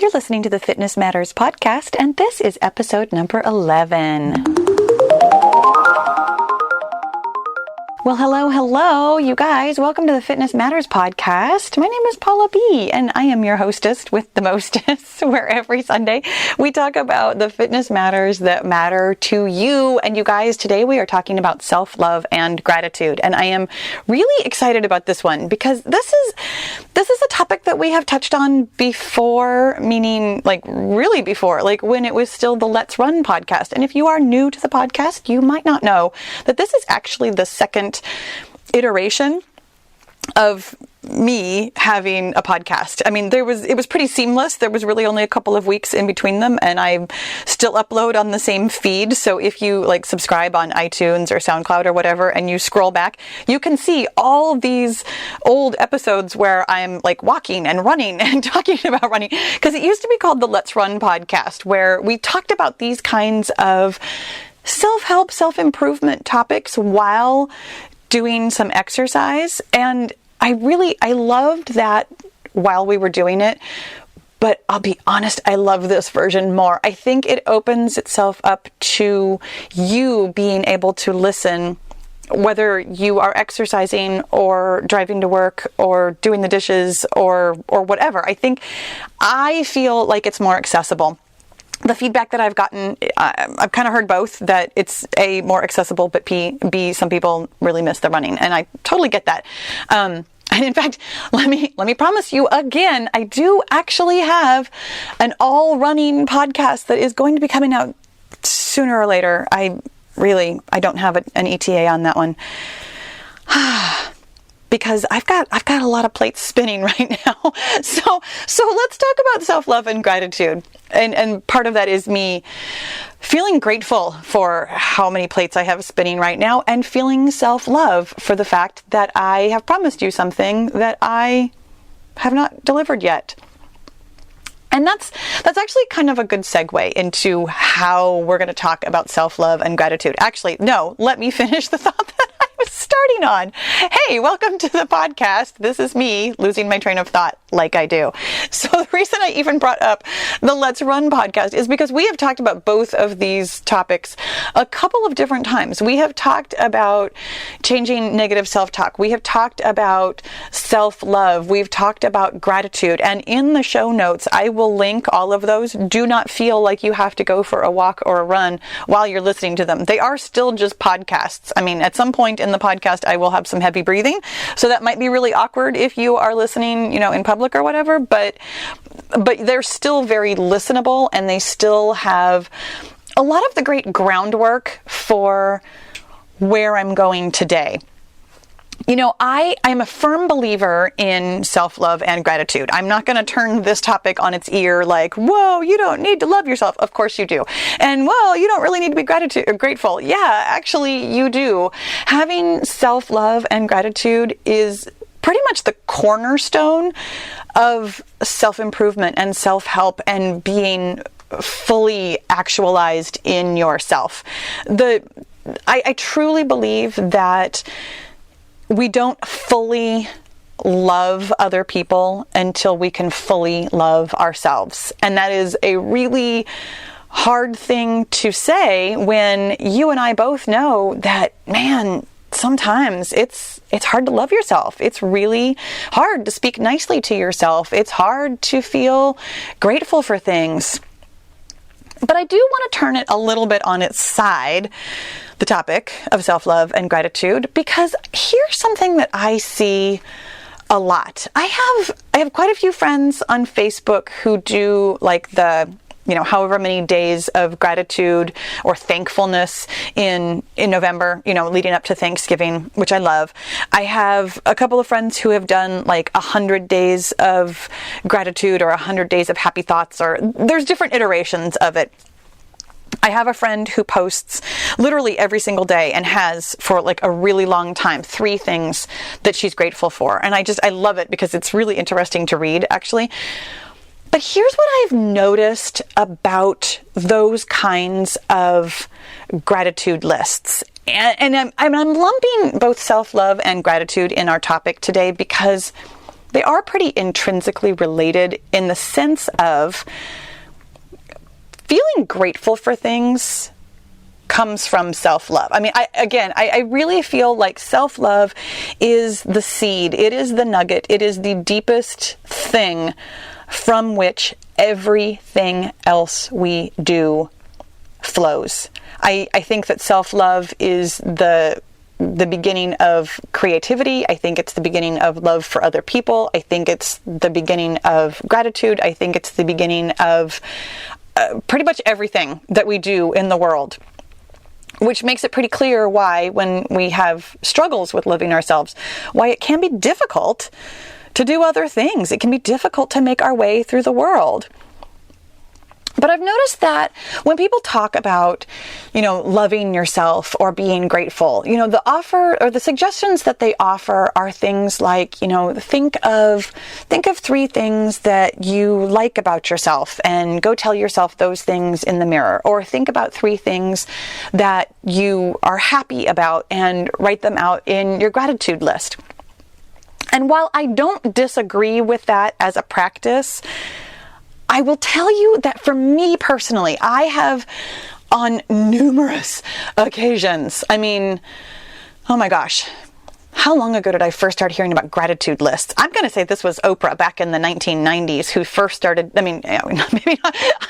You're listening to the Fitness Matters podcast, and this is episode number 11. Well, hello, you guys. Welcome to the Fitness Matters podcast. My name is Paula B, and I am your hostess with the mostest, where every Sunday we talk about the fitness matters that matter to you. And you guys, today we are talking about self-love and gratitude. And I am really excited about this one because this is a topic that we have touched on before, meaning like really before, like when it was still the Let's Run podcast. And if you are new to the podcast, you might not know that this is actually the second iteration of me having a podcast. I mean, it was pretty seamless. There was really only a couple of weeks in between them, and I still upload on the same feed. So if you like subscribe on iTunes or SoundCloud or whatever, and you scroll back, you can see all these old episodes where I'm like walking and running and talking about running, because it used to be called the Let's Run podcast, where we talked about these kinds of self-help, self-improvement topics while doing some exercise. And I loved that while we were doing it, but I'll be honest, I love this version more. I think it opens itself up to you being able to listen, whether you are exercising or driving to work or doing the dishes or whatever. I feel like it's more accessible. The feedback that I've gotten, I've kind of heard both, that it's A, more accessible, but B, some people really miss the running. And I totally get that. And in fact, let me promise you again, I do actually have an all running podcast that is going to be coming out sooner or later. I don't have an ETA on that one. Because I've got a lot of plates spinning right now. So let's talk about self-love and gratitude. And part of that is me feeling grateful for how many plates I have spinning right now, and feeling self-love for the fact that I have promised you something that I have not delivered yet. And that's actually kind of a good segue into how we're going to talk about self-love and gratitude. Actually, no, let me finish the thought that I was starting on. Hey, welcome to the podcast. This is me losing my train of thought like I do. So the reason I even brought up the Let's Run podcast is because we have talked about both of these topics a couple of different times. We have talked about changing negative self-talk. We have talked about self-love. We've talked about gratitude. And in the show notes, I will link all of those. Do not feel like you have to go for a walk or a run while you're listening to them. They are still just podcasts. I mean, at some point in the podcast, I will have some heavy breathing. So that might be really awkward if you are listening, in public or whatever, but they're still very listenable, and they still have a lot of the great groundwork for where I'm going today. I'm a firm believer in self-love and gratitude. I'm not going to turn this topic on its ear like, whoa, you don't need to love yourself. Of course you do. And whoa, you don't really need to be grateful. Yeah, actually you do. Having self-love and gratitude is pretty much the cornerstone of self-improvement and self-help and being fully actualized in yourself. I truly believe that we don't fully love other people until we can fully love ourselves. And that is a really hard thing to say when you and I both know that, man, sometimes it's hard to love yourself. It's really hard to speak nicely to yourself. It's hard to feel grateful for things. But I do want to turn it a little bit on its side, the topic of self-love and gratitude, because here's something that I see a lot. I have quite a few friends on Facebook who do like the however many days of gratitude or thankfulness in November, leading up to Thanksgiving, which I love. I have a couple of friends who have done like 100 days of gratitude or 100 days of happy thoughts, or there's different iterations of it. I have a friend who posts literally every single day and has for like a really long time 3 things that she's grateful for. And I love it because it's really interesting to read, actually. But here's what I've noticed about those kinds of gratitude lists. And I'm lumping both self-love and gratitude in our topic today because they are pretty intrinsically related in the sense of feeling grateful for things comes from self-love. I mean, I really feel like self-love is the seed. It is the nugget. It is the deepest thing from which everything else we do flows. I think that self-love is the beginning of creativity. I think it's the beginning of love for other people. I think it's the beginning of gratitude. I think it's the beginning of pretty much everything that we do in the world, which makes it pretty clear why, when we have struggles with loving ourselves, why it can be difficult to do other things. It can be difficult to make our way through the world. But I've noticed that when people talk about, loving yourself or being grateful, the offer or the suggestions that they offer are things like, think of 3 things that you like about yourself and go tell yourself those things in the mirror, or think about 3 things that you are happy about and write them out in your gratitude list. And while I don't disagree with that as a practice, I will tell you that for me personally, I have on numerous occasions, oh my gosh, how long ago did I first start hearing about gratitude lists? I'm going to say this was Oprah back in the 1990s who first started, maybe not,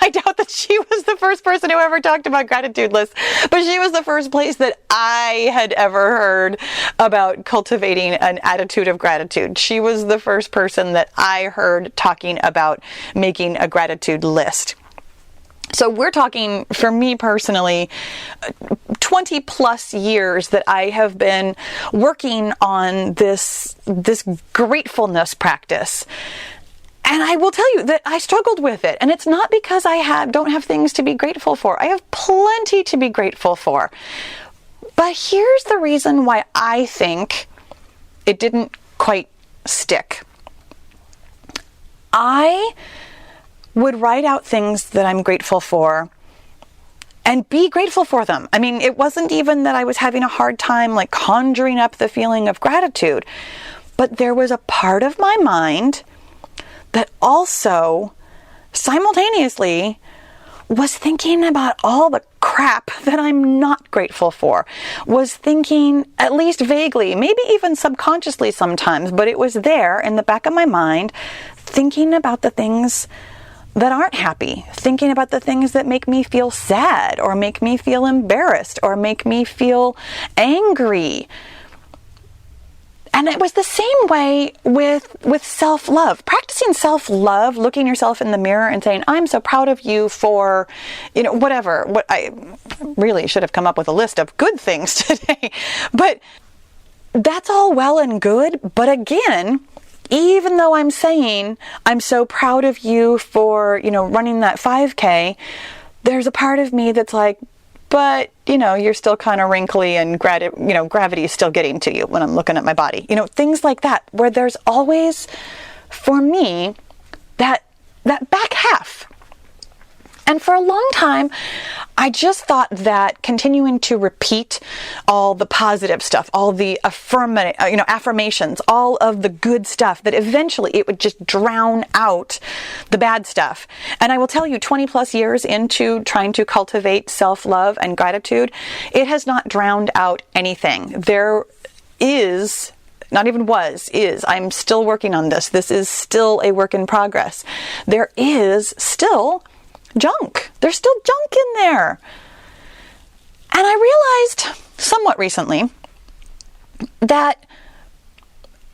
I doubt that she was the first person who ever talked about gratitude lists, but she was the first place that I had ever heard about cultivating an attitude of gratitude. She was the first person that I heard talking about making a gratitude list. So we're talking, for me personally, 20 plus years that I have been working on this gratefulness practice. And I will tell you that I struggled with it. And it's not because I don't have things to be grateful for. I have plenty to be grateful for. But here's the reason why I think it didn't quite stick. I would write out things that I'm grateful for and be grateful for them. It wasn't even that I was having a hard time conjuring up the feeling of gratitude, but there was a part of my mind that also simultaneously was thinking about all the crap that I'm not grateful for, was thinking, at least vaguely, maybe even subconsciously sometimes, but it was there in the back of my mind, thinking about the things that aren't happy, thinking about the things that make me feel sad or make me feel embarrassed or make me feel angry. And it was the same way with self-love. Practicing self-love, looking yourself in the mirror and saying, I'm so proud of you for, whatever. What I really should have come up with a list of good things today. But that's all well and good. But again, even though I'm saying I'm so proud of you for, running that 5K, there's a part of me that's like, but, you're still kind of wrinkly and gravity is still getting to you when I'm looking at my body. Things like that, where there's always, for me, that back half. And for a long time, I just thought that continuing to repeat all the positive stuff, all the affirmations, all of the good stuff, that eventually it would just drown out the bad stuff. And I will tell you, 20 plus years into trying to cultivate self-love and gratitude, it has not drowned out anything. There is, not even was, is, I'm still working on this. This is still a work in progress. There is still junk. There's still junk in there. And I realized somewhat recently that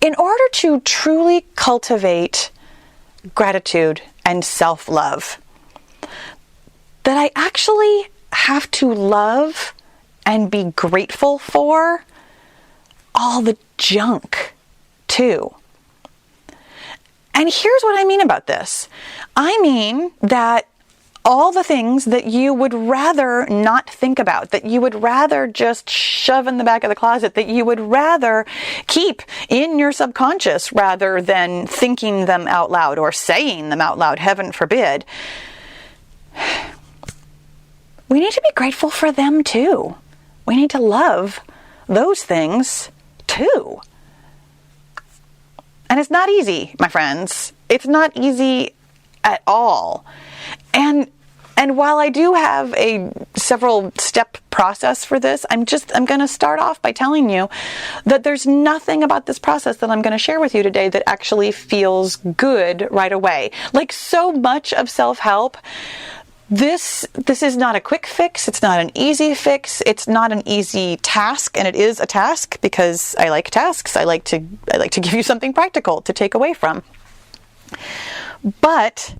in order to truly cultivate gratitude and self-love, that I actually have to love and be grateful for all the junk too. And here's what I mean about this. I mean that all the things that you would rather not think about, that you would rather just shove in the back of the closet, that you would rather keep in your subconscious rather than thinking them out loud or saying them out loud, heaven forbid. We need to be grateful for them too. We need to love those things too. And it's not easy, my friends. It's not easy at all. And while I do have a several step process for this, I'm going to start off by telling you that there's nothing about this process that I'm going to share with you today that actually feels good right away. Like so much of self-help, this is not a quick fix. It's not an easy fix. It's not an easy task, and it is a task because I like tasks. I like to give you something practical to take away from. But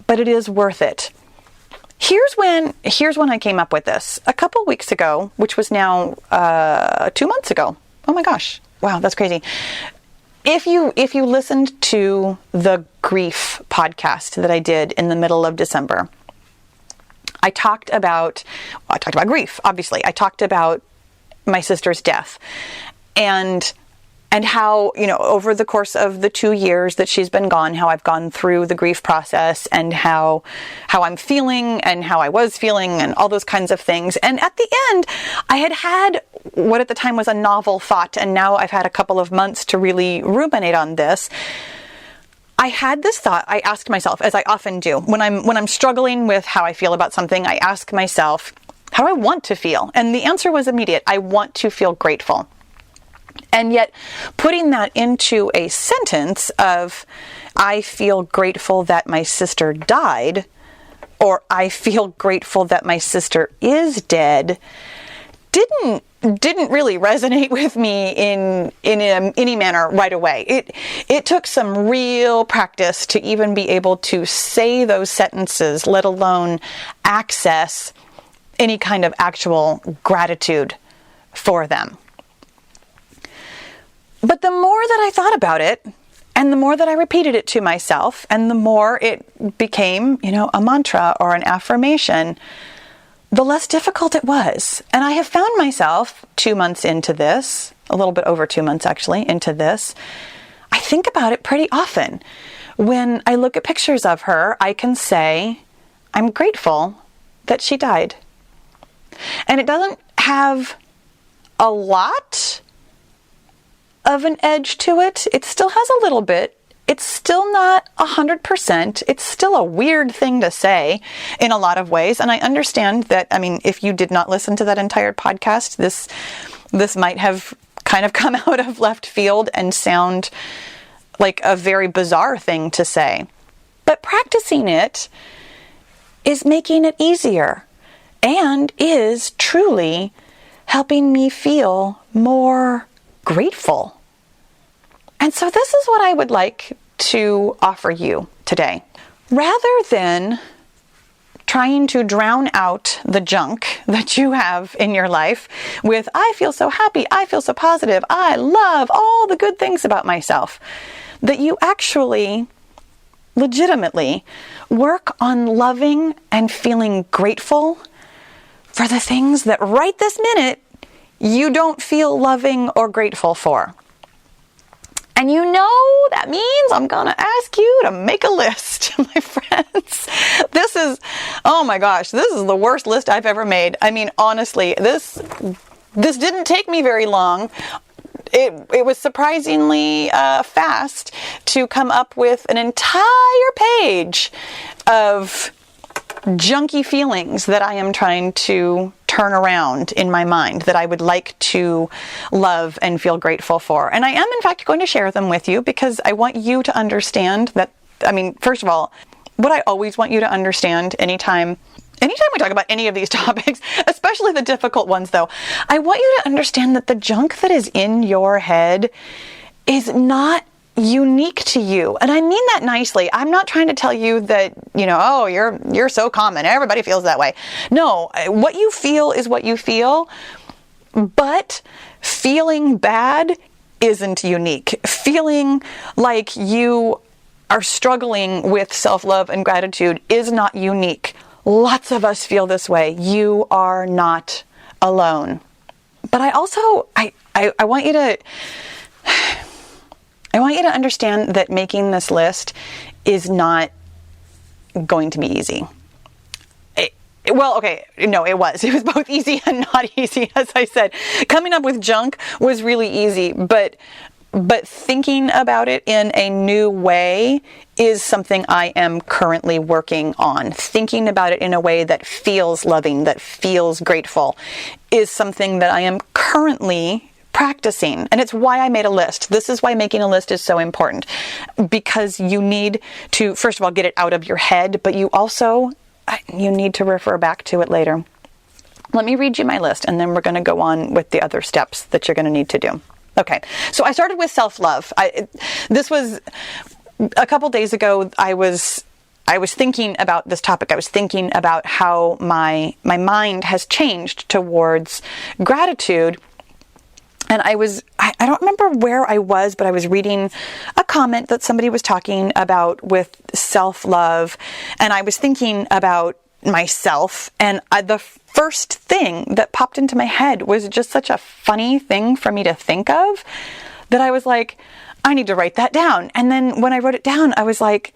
it is worth it. Here's when I came up with this. A couple weeks ago, which was now 2 months ago. Oh my gosh. Wow, that's crazy. If you listened to the grief podcast that I did in the middle of December, I talked about grief, obviously. I talked about my sister's death and how, over the course of the 2 years that she's been gone, how I've gone through the grief process and how I'm feeling and how I was feeling and all those kinds of things. And at the end, I had what at the time was a novel thought, and now I've had a couple of months to really ruminate on this. I had this thought. I asked myself, as I often do, when I'm struggling with how I feel about something, I ask myself how I want to feel. And the answer was immediate. I want to feel grateful. And yet putting that into a sentence of, I feel grateful that my sister died, or I feel grateful that my sister is dead, didn't really resonate with me in any manner right away. It took some real practice to even be able to say those sentences, let alone access any kind of actual gratitude for them. But the more that I thought about it, and the more that I repeated it to myself, and the more it became, a mantra or an affirmation, the less difficult it was. And I have found myself 2 months into this, a little bit over 2 months actually into this, I think about it pretty often. When I look at pictures of her, I can say, I'm grateful that she died. And it doesn't have a lot of an edge to it. It still has a little bit. It's still not 100%. It's still a weird thing to say in a lot of ways. And I understand that, if you did not listen to that entire podcast, this might have kind of come out of left field and sound like a very bizarre thing to say. But practicing it is making it easier and is truly helping me feel more grateful. And so this is what I would like to offer you today. Rather than trying to drown out the junk that you have in your life with, I feel so happy, I feel so positive, I love all the good things about myself, that you actually legitimately work on loving and feeling grateful for the things that right this minute you don't feel loving or grateful for. And that means I'm going to ask you to make a list, my friends. This is the worst list I've ever made. Honestly, this didn't take me very long. It was surprisingly fast to come up with an entire page of junky feelings that I am trying to turn around in my mind, that I would like to love and feel grateful for. And I am, in fact, going to share them with you because I want you to understand that, first of all, what I always want you to understand anytime we talk about any of these topics, especially the difficult ones though, I want you to understand that the junk that is in your head is not unique to you. And I mean that nicely. I'm not trying to tell you that, you're so common. Everybody feels that way. No, what you feel is what you feel, but feeling bad isn't unique. Feeling like you are struggling with self-love and gratitude is not unique. Lots of us feel this way. You are not alone. But I also, I want you to understand that making this list is not going to be easy. It was. It was both easy and not easy, as I said. Coming up with junk was really easy, but but thinking about it in a new way is something I am currently working on. Thinking about it in a way that feels loving, that feels grateful, is something that I am currently practicing. And it's why I made a list. This is why making a list is so important, because you need to, first of all, get it out of your head, but you need to refer back to it later. Let me read you my list, and then we're going to go on with the other steps that you're going to need to do. Okay, so I started with self-love. This was a couple days ago. I was thinking about this topic. I was thinking about how my mind has changed towards gratitude. And I don't remember where I was, but I was reading a comment that somebody was talking about with self-love. And I was thinking about myself. And the first thing that popped into my head was just such a funny thing for me to think of that I was like, I need to write that down. And then when I wrote it down, I was like,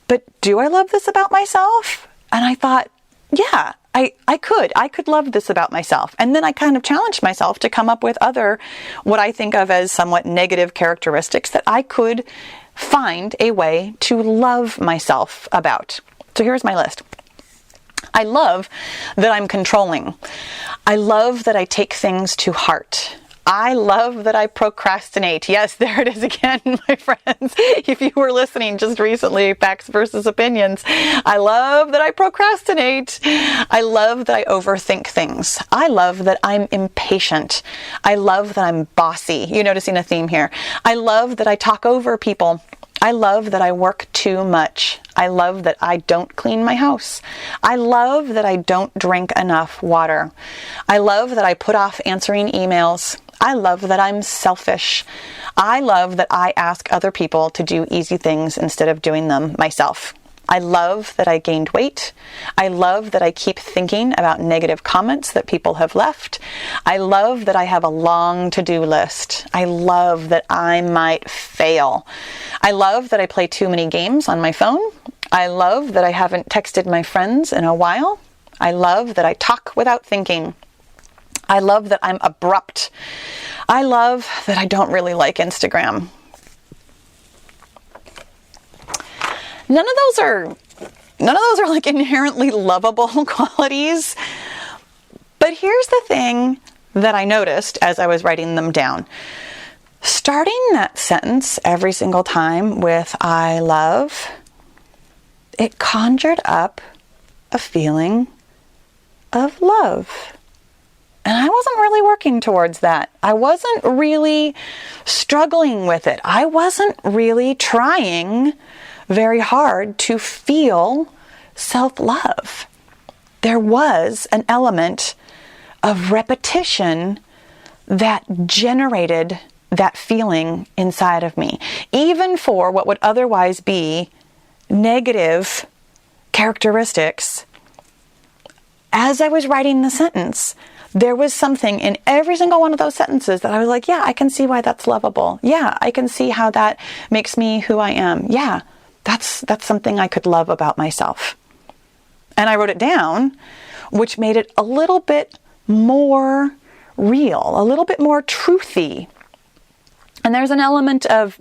but do I love this about myself? And I thought, yeah, I could love this about myself. And then I kind of challenged myself to come up with other, what I think of as somewhat negative characteristics that I could find a way to love myself about. So here's my list. I love that I'm controlling. I love that I take things to heart. I love that I procrastinate. Yes, there it is again, my friends. If you were listening just recently, Facts versus Opinions, I love that I procrastinate. I love that I overthink things. I love that I'm impatient. I love that I'm bossy. You're noticing a theme here. I love that I talk over people. I love that I work too much. I love that I don't clean my house. I love that I don't drink enough water. I love that I put off answering emails. I love that I'm selfish. I love that I ask other people to do easy things instead of doing them myself. I love that I gained weight. I love that I keep thinking about negative comments that people have left. I love that I have a long to-do list. I love that I might fail. I love that I play too many games on my phone. I love that I haven't texted my friends in a while. I love that I talk without thinking. I love that I'm abrupt. I love that I don't really like Instagram. None of those are like inherently lovable qualities. But here's the thing that I noticed as I was writing them down. Starting that sentence every single time with I love, it conjured up a feeling of love. And I wasn't really working towards that. I wasn't really struggling with it. I wasn't really trying very hard to feel self-love. There was an element of repetition that generated that feeling inside of me, even for what would otherwise be negative characteristics. As I was writing the sentence, there was something in every single one of those sentences that I was like, yeah, I can see why that's lovable. Yeah, I can see how that makes me who I am. Yeah, that's something I could love about myself. And I wrote it down, which made it a little bit more real, a little bit more truthy. And there's an element of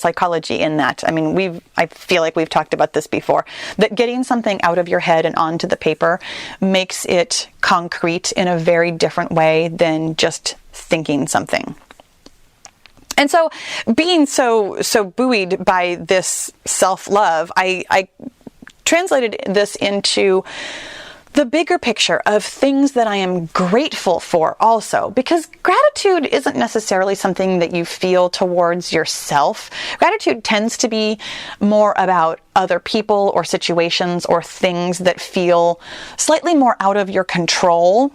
psychology in that. I mean, I feel like we've talked about this before, that getting something out of your head and onto the paper makes it concrete in a very different way than just thinking something. And so being so buoyed by this self-love, I translated this into the bigger picture of things that I am grateful for also, because gratitude isn't necessarily something that you feel towards yourself. Gratitude tends to be more about other people or situations or things that feel slightly more out of your control.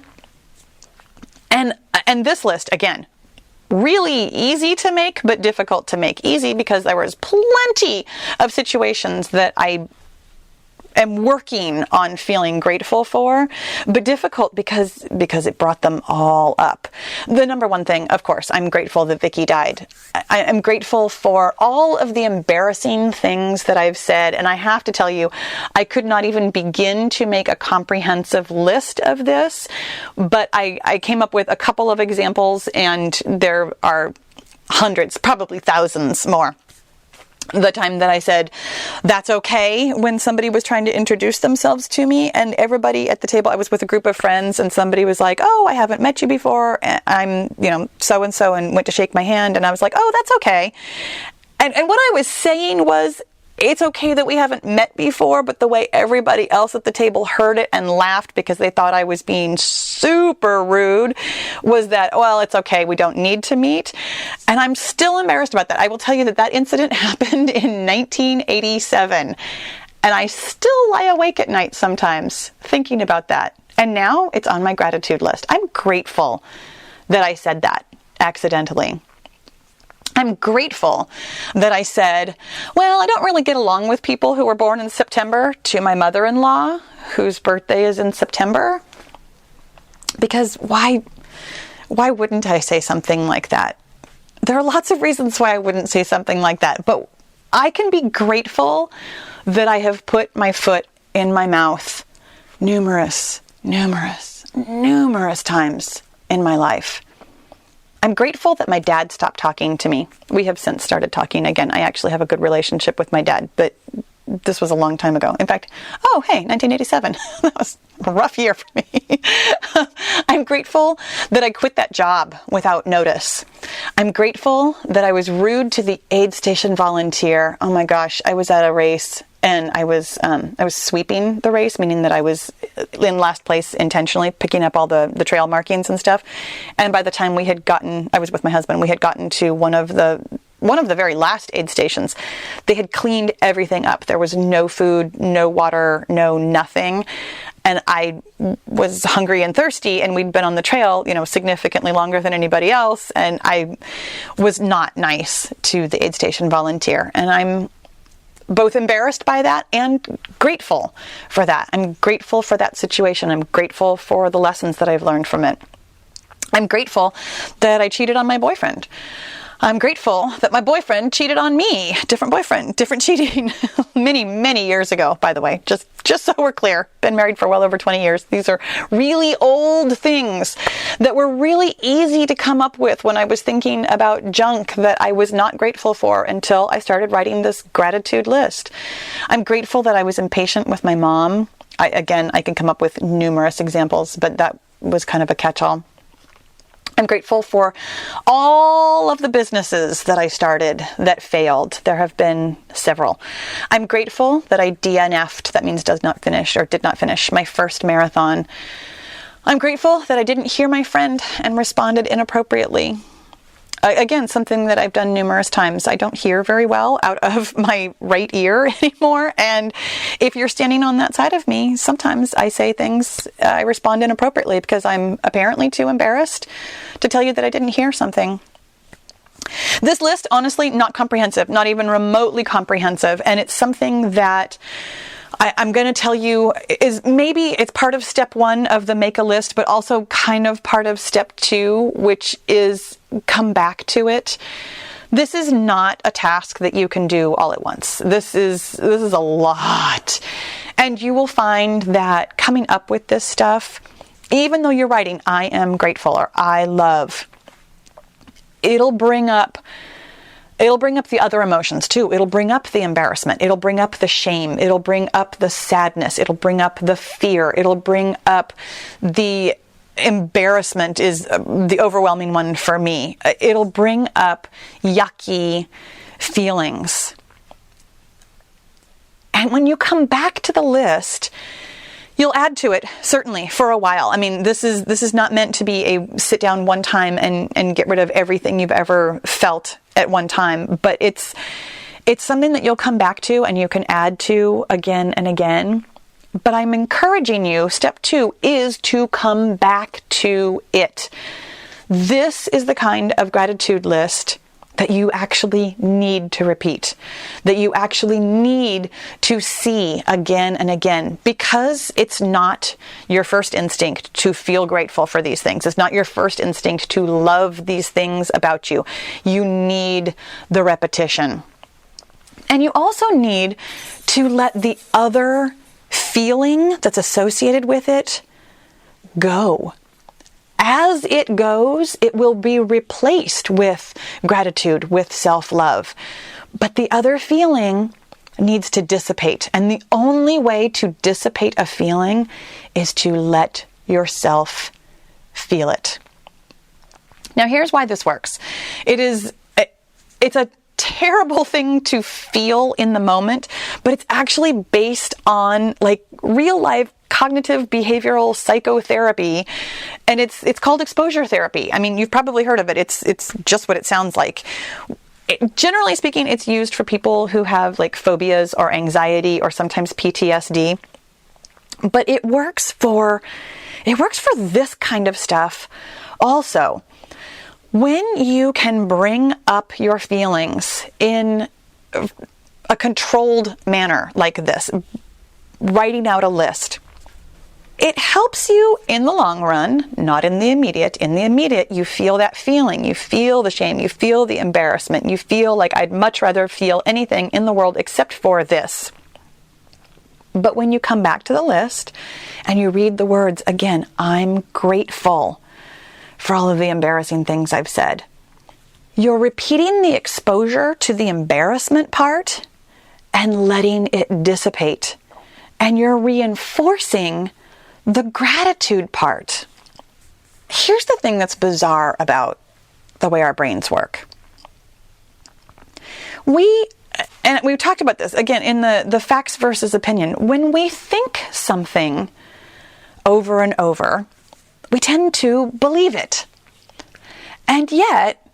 And this list, again, really easy to make, but difficult to make. Easy because there was plenty of situations that I am working on feeling grateful for, but difficult because it brought them all up. The number one thing, of course, I'm grateful that Vicky died. I am grateful for all of the embarrassing things that I've said, and I have to tell you, I could not even begin to make a comprehensive list of this, but I came up with a couple of examples, and there are hundreds, probably thousands more. The time that I said, that's okay, when somebody was trying to introduce themselves to me, and everybody at the table, I was with a group of friends, and somebody was like, oh, I haven't met you before, I'm, so-and-so, and went to shake my hand, and I was like, oh, that's okay. And what I was saying was, it's okay that we haven't met before, but the way everybody else at the table heard it and laughed because they thought I was being super rude was that, well, it's okay, we don't need to meet. And I'm still embarrassed about that. I will tell you that incident happened in 1987. And I still lie awake at night sometimes thinking about that. And now it's on my gratitude list. I'm grateful that I said that accidentally. I'm grateful that I said, well, I don't really get along with people who were born in September, to my mother-in-law, whose birthday is in September. Because why wouldn't I say something like that? There are lots of reasons why I wouldn't say something like that, but I can be grateful that I have put my foot in my mouth numerous times in my life. I'm grateful that my dad stopped talking to me. We have since started talking again. I actually have a good relationship with my dad, but this was a long time ago. In fact, 1987. That was a rough year for me. I'm grateful that I quit that job without notice. I'm grateful that I was rude to the aid station volunteer. Oh my gosh, I was at a race and I was sweeping the race, meaning that I was in last place intentionally, picking up all the trail markings and stuff. And by the time I was with my husband, we had gotten to one of the very last aid stations. They had cleaned everything up. There was no food, no water, no nothing. And I was hungry and thirsty, and we'd been on the trail, significantly longer than anybody else. And I was not nice to the aid station volunteer. And I'm both embarrassed by that and grateful for that. I'm grateful for that situation. I'm grateful for the lessons that I've learned from it. I'm grateful that I cheated on my boyfriend. I'm grateful that my boyfriend cheated on me. Different boyfriend, different cheating. many years ago, by the way. Just so we're clear. Been married for well over 20 years. These are really old things that were really easy to come up with when I was thinking about junk that I was not grateful for until I started writing this gratitude list. I'm grateful that I was impatient with my mom. I can come up with numerous examples, but that was kind of a catch-all. I'm grateful for all of the businesses that I started that failed. There have been several. I'm grateful that I DNF'd, that means did not finish my first marathon. I'm grateful that I didn't hear my friend and responded inappropriately. Again, something that I've done numerous times. I don't hear very well out of my right ear anymore. And if you're standing on that side of me, sometimes I say things, I respond inappropriately because I'm apparently too embarrassed to tell you that I didn't hear something. This list, honestly, not comprehensive, not even remotely comprehensive. And it's something that I'm going to tell you is maybe it's part of step 1 of the make a list, but also kind of part of step 2, which is come back to it. This is not a task that you can do all at once. This is a lot. And you will find that coming up with this stuff, even though you're writing, I am grateful or I love, it'll bring up the other emotions too. It'll bring up the embarrassment. It'll bring up the shame. It'll bring up the sadness. It'll bring up the fear. It'll bring up the embarrassment is the overwhelming one for me. It'll bring up yucky feelings. And when you come back to the list, you'll add to it, certainly, for a while. I mean, this is not meant to be a sit down one time and get rid of everything you've ever felt at one time, but it's something that you'll come back to and you can add to again and again. But I'm encouraging you, step 2 is to come back to it. This is the kind of gratitude list that you actually need to repeat, that you actually need to see again and again, because it's not your first instinct to feel grateful for these things. It's not your first instinct to love these things about you. You need the repetition. And you also need to let the other feeling that's associated with it go. as it goes, it will be replaced with gratitude, with self-love. But the other feeling needs to dissipate. And the only way to dissipate a feeling is to let yourself feel it. Now, here's why this works. It's a terrible thing to feel in the moment, but it's actually based on like real life cognitive behavioral psychotherapy, and it's called exposure therapy. I mean, you've probably heard of it. It's just what it sounds like. Generally speaking, it's used for people who have like phobias or anxiety or sometimes PTSD. But it works for this kind of stuff also. When you can bring up your feelings in a controlled manner like this, writing out a list, it helps you in the long run, not in the immediate. In the immediate, you feel that feeling. You feel the shame. You feel the embarrassment. You feel like I'd much rather feel anything in the world except for this. But when you come back to the list and you read the words again, I'm grateful for all of the embarrassing things I've said. You're repeating the exposure to the embarrassment part and letting it dissipate. And you're reinforcing the gratitude part. Here's the thing that's bizarre about the way our brains work. And we've talked about this again in the facts versus opinion. When we think something over and over, we tend to believe it. And yet,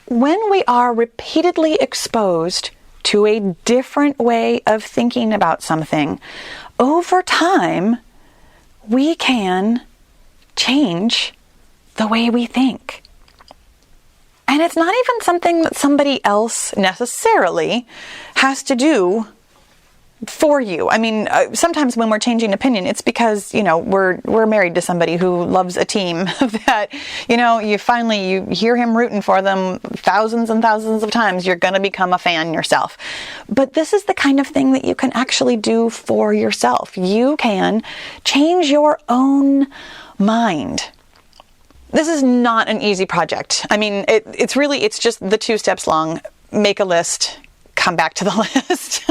when we are repeatedly exposed to a different way of thinking about something, over time, we can change the way we think. And it's not even something that somebody else necessarily has to do for you. I mean, sometimes when we're changing opinion, it's because, we're married to somebody who loves a team that, you hear him rooting for them thousands and thousands of times. You're going to become a fan yourself. But this is the kind of thing that you can actually do for yourself. You can change your own mind. This is not an easy project. I mean, it's just the 2 steps long. Make a list, come back to the list.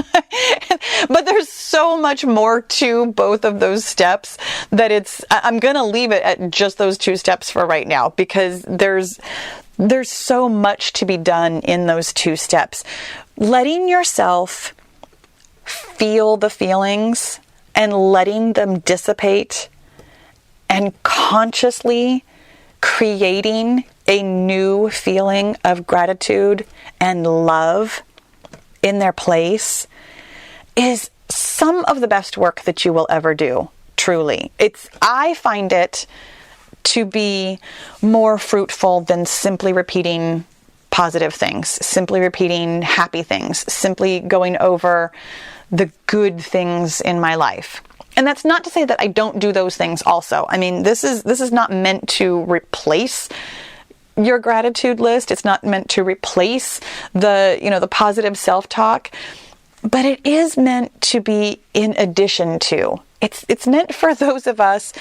But there's so much more to both of those steps that I'm going to leave it at just those 2 steps for right now, because there's so much to be done in those 2 steps. Letting yourself feel the feelings and letting them dissipate and consciously creating a new feeling of gratitude and love in their place is some of the best work that you will ever do, truly. I find it to be more fruitful than simply repeating positive things, simply repeating happy things, simply going over the good things in my life. And that's not to say that I don't do those things also. I mean, this is not meant to replace your gratitude list. It's not meant to replace the positive self-talk, but it is meant to be in addition to. It's meant for those of us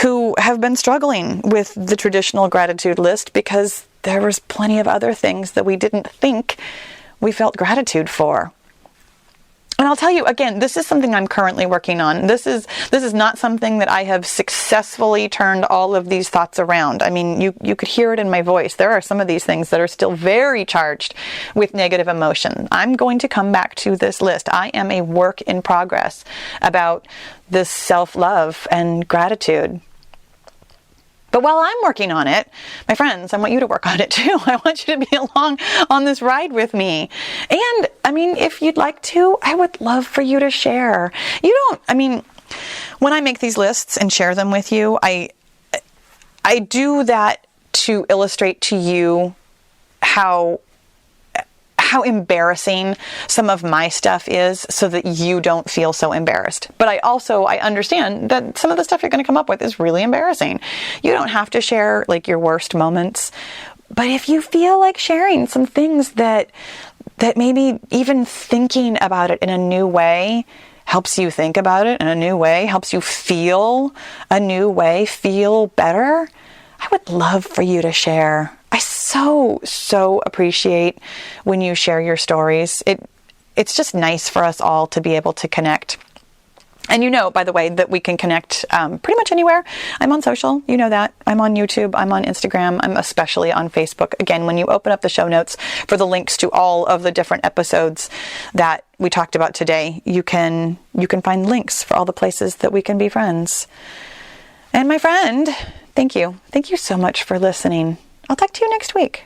who have been struggling with the traditional gratitude list because there was plenty of other things that we didn't think we felt gratitude for. And I'll tell you again, this is something I'm currently working on. This is not something that I have successfully turned all of these thoughts around. I mean, you could hear it in my voice. There are some of these things that are still very charged with negative emotion. I'm going to come back to this list. I am a work in progress about this self-love and gratitude. But while I'm working on it, my friends, I want you to work on it too. I want you to be along on this ride with me. And I mean, if you'd like to, I would love for you to share. When I make these lists and share them with you, I do that to illustrate to you how embarrassing some of my stuff is so that you don't feel so embarrassed. But I understand that some of the stuff you're going to come up with is really embarrassing. You don't have to share like your worst moments, but if you feel like sharing some things that maybe even thinking about it in a new way helps you think about it in a new way, helps you feel a new way, feel better, I would love for you to share. I so appreciate when you share your stories. It's just nice for us all to be able to connect. And you know, by the way, that we can connect pretty much anywhere. I'm on social, you know that. I'm on YouTube, I'm on Instagram, I'm especially on Facebook. Again, when you open up the show notes for the links to all of the different episodes that we talked about today, you can find links for all the places that we can be friends. And my friend, thank you. Thank you so much for listening. I'll talk to you next week.